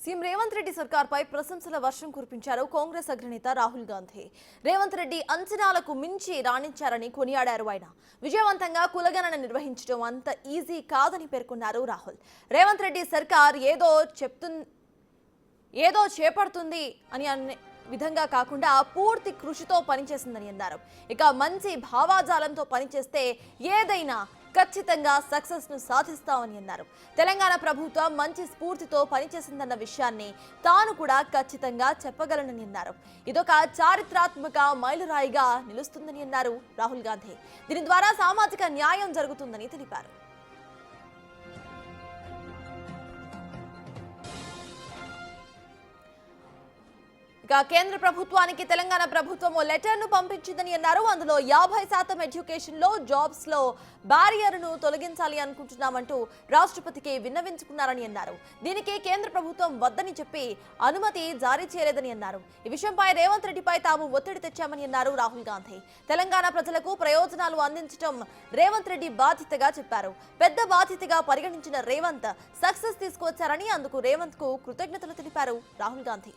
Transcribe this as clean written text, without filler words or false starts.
CM Revanth Reddy సర్కార్పై ప్రశంసల వర్షం కురిపించారు కాంగ్రెస్ అగ్రనేత రాహుల్ గాంధీ. రేవంత్ రెడ్డి అంచనాలకు మించి రాణించారని కొనియాడారు ఆయన. విజయవంతంగా కులగణన నిర్వహించడం అంత ఈజీ కాదని పేర్కొన్నారు రాహుల్. రేవంత్ రెడ్డి సర్కార్ ఏదో చేపడుతుంది అని విధంగా కాకుండా పూర్తి కృషితో పనిచేసిందని అన్నారు. ఇక మంచి భావాజాలంతో పనిచేస్తే ఏదైనా ఖచ్చితంగా సక్సెస్ ను సాధిస్తామని అన్నారు. తెలంగాణ ప్రభుత్వం మంచి స్ఫూర్తితో పనిచేసిందన్న విషయాన్ని తాను కూడా ఖచ్చితంగా చెప్పగలనని అన్నారు. ఇదొక చారిత్రాత్మక మైలురాయిగా నిలుస్తుందని అన్నారు రాహుల్ గాంధీ. దీని ద్వారా సామాజిక న్యాయం జరుగుతుందని తెలిపారు. కేంద్ర ప్రభుత్వానికి తెలంగాణ ప్రభుత్వం ఓ లెటర్ ను పంపించిందని అన్నారు. అందులో 50% ఎడ్యుకేషన్ లో జాబ్స్ లో బ్యారియర్ ను తొలగించాలి అనుకుంటున్నామంటూ రాష్ట్రపతికి విన్నవించుకున్నారని అన్నారు. దీనికి కేంద్ర ప్రభుత్వం వద్దని చెప్పి అనుమతి జారీ చేయలేదని అన్నారు. ఈ విషయంపై రేవంత్ రెడ్డిపై తాము ఒత్తిడి తెచ్చామని అన్నారు రాహుల్ గాంధీ. తెలంగాణ ప్రజలకు ప్రయోజనాలు అందించడం రేవంత్ రెడ్డి బాధ్యతగా చెప్పారు. పెద్ద బాధ్యతగా పరిగణించిన రేవంత్ సక్సెస్ తీసుకువచ్చారని అందుకు రేవంత్ కు కృతజ్ఞతలు తెలిపారు రాహుల్ గాంధీ.